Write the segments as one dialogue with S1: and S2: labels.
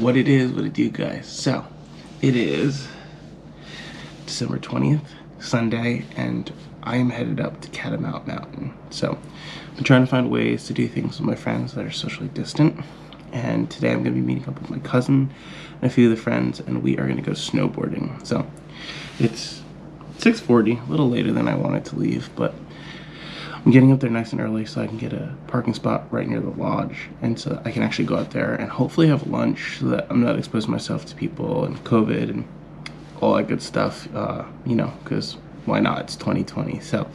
S1: What it is, what it do, guys. So, it is December 20th, Sunday, and I am headed up to Catamount Mountain. So, I'm trying to find ways to do things with my friends that are socially distant. And today I'm going to be meeting up with my cousin and a few of the friends, and we are going to go snowboarding. So, it's 6:40, a little later than I wanted to leave, but I'm getting up there nice and early so I can get a parking spot right near the lodge, and so I can actually go out there and hopefully have lunch so that I'm not exposing myself to people and COVID and all that good stuff, you know, because why not? It's 2020. So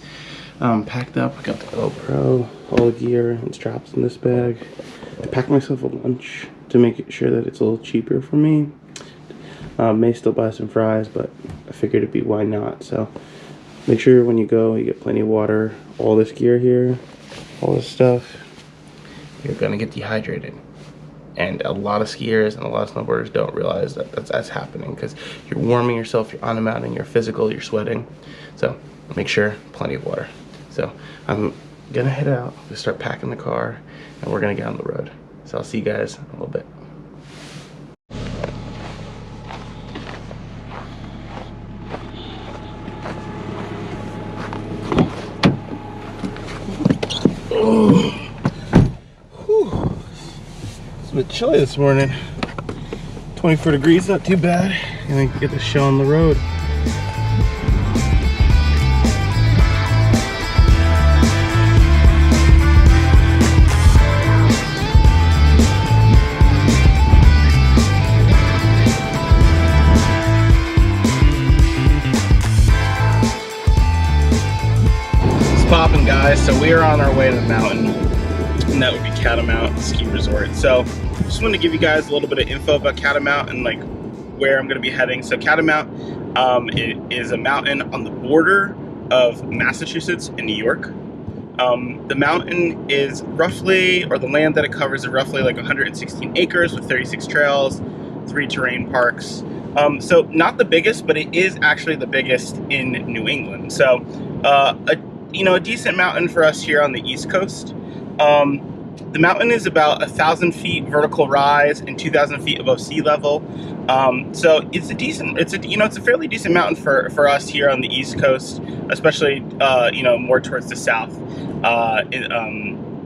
S1: packed up. I got the GoPro, all the gear and straps in this bag. I packed myself a lunch to make sure that it's a little cheaper for me. May still buy some fries, but I figured it'd be why not. So make sure when you go, you get plenty of water. All this gear here, all this stuff, you're gonna get dehydrated. And a lot of skiers and a lot of snowboarders don't realize that that's happening because you're warming yourself, you're on the mountain, you're physical, you're sweating. So make sure, plenty of water. So I'm gonna head out, just start packing the car, and we're gonna get on the road. So I'll see you guys in a little bit. Oh, whew. It's a bit chilly this morning. 24 degrees, not too bad. And then get the show on the road. Popping, guys. So we are on our way to the mountain, and that would be Catamount Ski Resort. So just wanted to give you guys a little bit of info about Catamount and like where I'm going to be heading. So Catamount it is a mountain on the border of Massachusetts and New York. The mountain is roughly, or the land that it covers is roughly like 116 acres with 36 trails, 3 terrain parks. So not the biggest, but it is actually the biggest in New England. So a decent mountain for us here on the East Coast. The mountain is about 1,000 feet vertical rise and 2,000 feet above sea level. So it's a fairly decent mountain for us here on the East Coast, especially more towards the south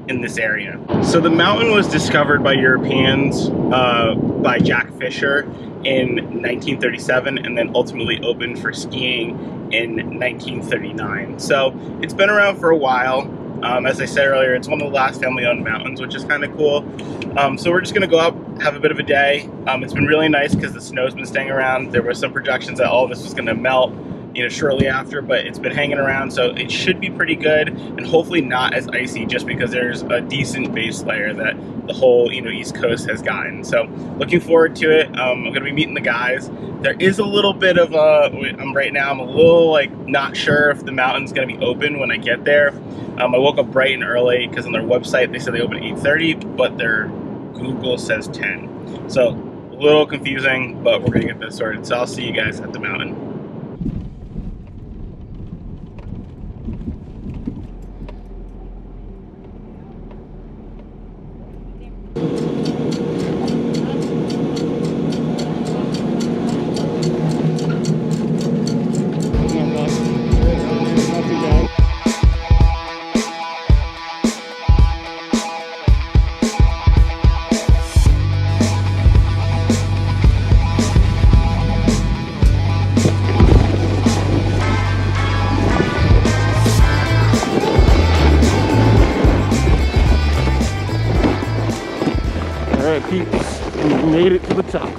S1: in this area. So the mountain was discovered by Europeans by Jack Fisher in 1937, and then ultimately opened for skiing in 1939. So it's been around for a while. As I said earlier, it's one of the last family-owned mountains, which is kind of cool. So we're just gonna go up, have a bit of a day. It's been really nice because the snow's been staying around. There were some projections that all this was gonna melt, shortly after, but it's been hanging around, so it should be pretty good, and hopefully not as icy, just because there's a decent base layer that the whole East Coast has gotten. So looking forward to it. I'm gonna be meeting the guys. There is a little bit of right now I'm a little not sure if the mountain's gonna be open when I get there. I woke up bright and early because on their website they said they open at 8:30, but their Google says 10. So a little confusing, but we're gonna get this sorted. So I'll see you guys at the mountain. Alright peeps, we made it to the top.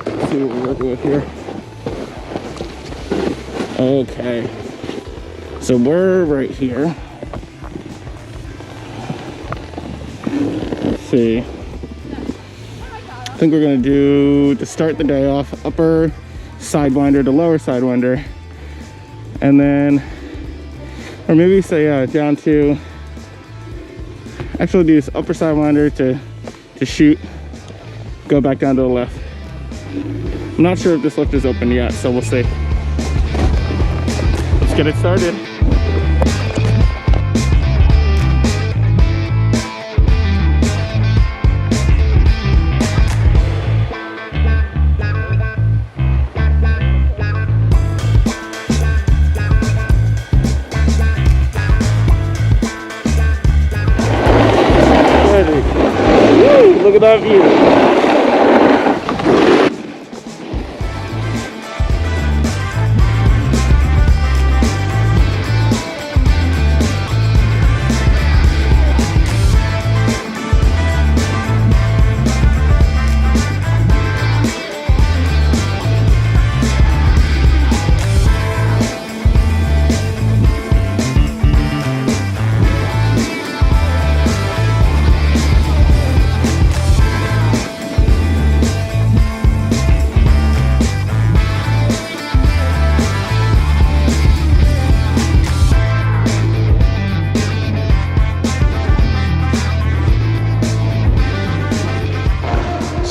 S1: Let's see what we're working with here. Okay, so we're right here. Let's see. I think we're gonna do, to start the day off, upper sidewinder to lower sidewinder. And then, or maybe say down to, actually do this upper sidewinder to shoot, go back down to the left. I'm not sure if this lift is open yet, so we'll see. Let's get it started. at that view.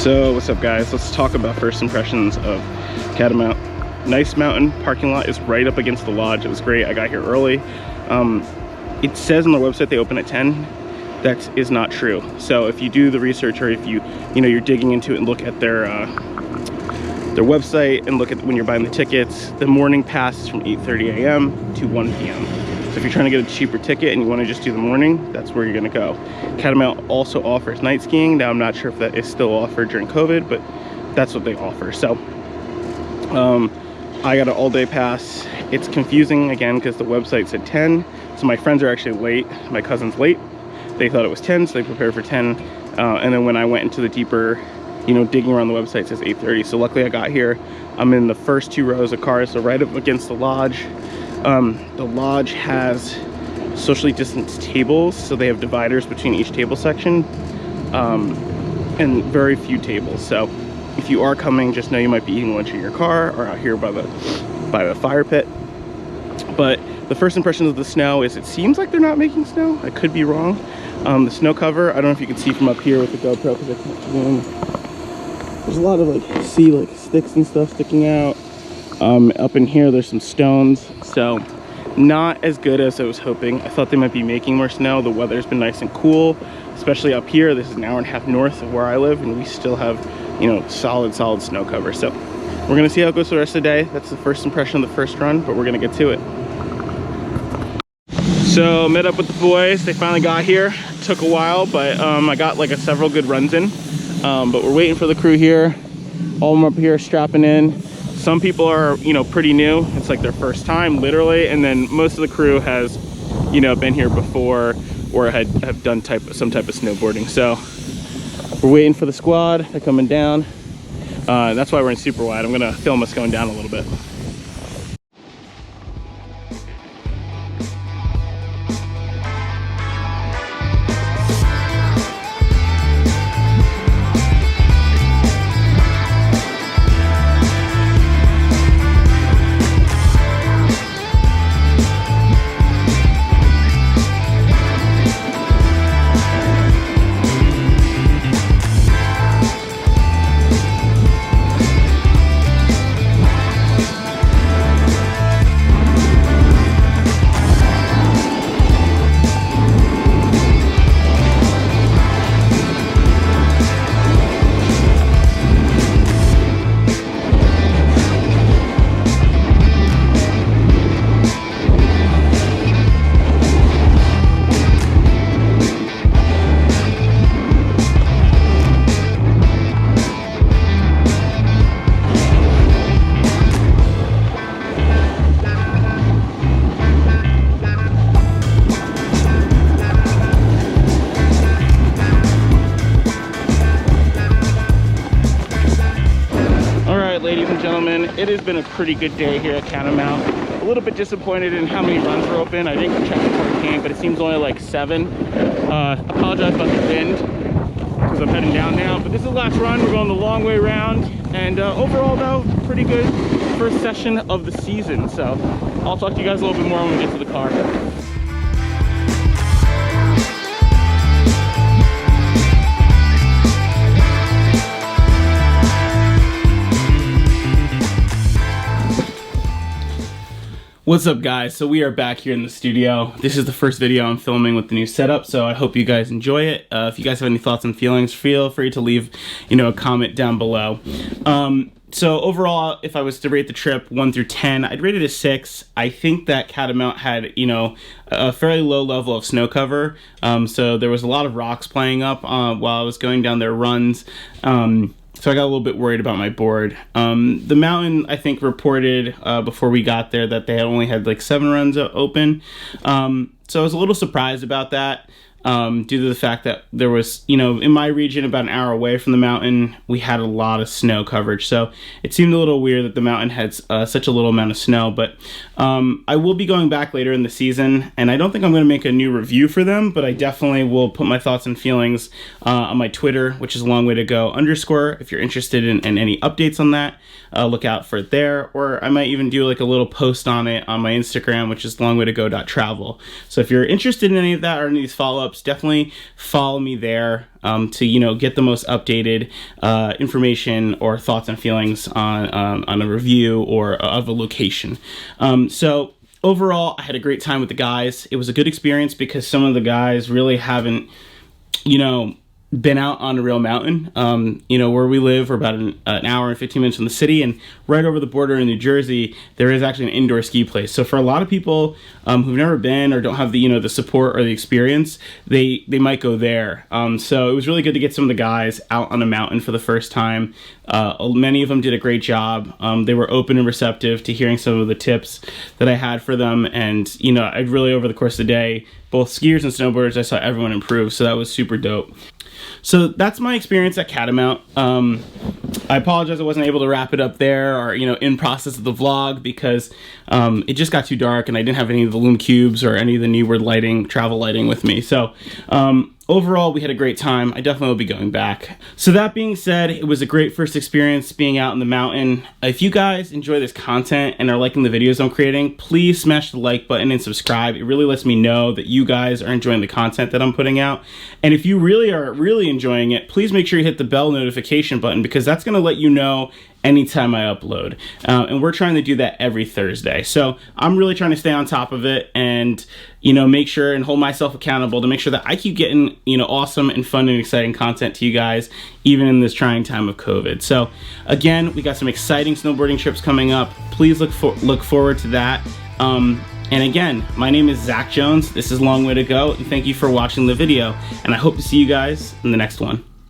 S1: So what's up guys, let's talk about first impressions of Catamount. Nice mountain, parking lot is right up against the lodge. It was great, I got here early. It says on their website they open at 10. That is not true. So if you do the research, or if you're digging into it and look at their website and look at when you're buying the tickets, the morning pass is from 8:30 a.m. to 1 p.m. So if you're trying to get a cheaper ticket and you want to just do the morning, that's where you're going to go. Catamount also offers night skiing. Now I'm not sure if that is still offered during COVID, but that's what they offer. So I got an all-day pass. It's confusing again because the website said 10. So my friends are actually late. My cousin's late. They thought it was 10, so they prepared for 10. And then when I went into the deeper, digging around the website, it says 8:30. So luckily I got here. I'm in the first 2 rows of cars, so right up against the lodge. The lodge has socially distanced tables, so they have dividers between each table section, and very few tables. So if you are coming, just know you might be eating lunch in your car or out here by the fire pit. But the first impression of the snow is it seems like they're not making snow. I could be wrong. The snow cover, I don't know if you can see from up here with the GoPro because I can't zoom. There's a lot of sticks and stuff sticking out. Up in here there's some stones, so not as good as I was hoping. I thought they might be making more snow. The weather's been nice and cool, especially up here. This is an hour and a half north of where I live, and we still have solid snow cover. So we're gonna see how it goes for the rest of the day. That's the first impression of the first run, but we're gonna get to it. So met up with the boys. They finally got here. Took a while, but I got several good runs in. But we're waiting for the crew here. All of them up here strapping in. Some people are, pretty new. It's like their first time, literally. And then most of the crew has, been here before or have done some type of snowboarding. So we're waiting for the squad. They're coming down. That's why we're in super wide. I'm gonna film us going down a little bit. It has been a pretty good day here at Catamount. A little bit disappointed in how many runs were open. I didn't check before I came, but it seems only 7. Apologize about the wind because I'm heading down now. But this is the last run. We're going the long way around. And overall, though, pretty good first session of the season. So I'll talk to you guys a little bit more when we get to the car. What's up guys? So we are back here in the studio. This is the first video I'm filming with the new setup, so I hope you guys enjoy it. If you guys have any thoughts and feelings, feel free to leave, a comment down below. So overall, if I was to rate the trip 1 through 10, I'd rate it a 6. I think that Catamount had, you know, a fairly low level of snow cover. So there was a lot of rocks playing up while I was going down their runs. So I got a little bit worried about my board. The mountain, I think, reported before we got there that they had only had like 7 runs open. So I was a little surprised about that. Due to the fact that there was, you know, in my region about an hour away from the mountain, we had a lot of snow coverage. So it seemed a little weird that the mountain had such a little amount of snow. But I will be going back later in the season, and I don't think I'm going to make a new review for them, but I definitely will put my thoughts and feelings on my Twitter, which is _. If you're interested in any updates on that, look out for it there. Or I might even do like a little post on it on my Instagram, which is _.travel. So if you're interested in any of that or any of these follow-ups, definitely follow me there to, you know, get the most updated information or thoughts and feelings on a review or of a location. So overall, I had a great time with the guys. It was a good experience because some of the guys really haven't, you know, been out on a real mountain. You know, where we live, we're about an hour and 15 minutes from the city, and right over the border in New Jersey, there is actually an indoor ski place. So for a lot of people who've never been or don't have the, you know, the support or the experience, they might go there. So it was really good to get some of the guys out on a mountain for the first time. Many of them did a great job. They were open and receptive to hearing some of the tips that I had for them. And, you know, I'd really, over the course of the day, both skiers and snowboarders, I saw everyone improve. So that was super dope. So that's my experience at Catamount. I apologize I wasn't able to wrap it up there or, you know, in process of the vlog because it just got too dark and I didn't have any of the Lume Cubes or any of the Neeward lighting, travel lighting with me. So overall, we had a great time. I definitely will be going back. So that being said, it was a great first experience being out in the mountain. If you guys enjoy this content and are liking the videos I'm creating, please smash the like button and subscribe. It really lets me know that you guys are enjoying the content that I'm putting out. And if you really are enjoying it, please make sure you hit the bell notification button because that's going to let you know anytime I upload. And we're trying to do that every Thursday. So I'm really trying to stay on top of it and, you know, make sure and hold myself accountable to make sure that I keep getting, you know, awesome and fun and exciting content to you guys, even in this trying time of COVID. So again, we got some exciting snowboarding trips coming up. Please look forward to that. And again, my name is Zach Jones. This is Long Way to Go, and thank you for watching the video. And I hope to see you guys in the next one.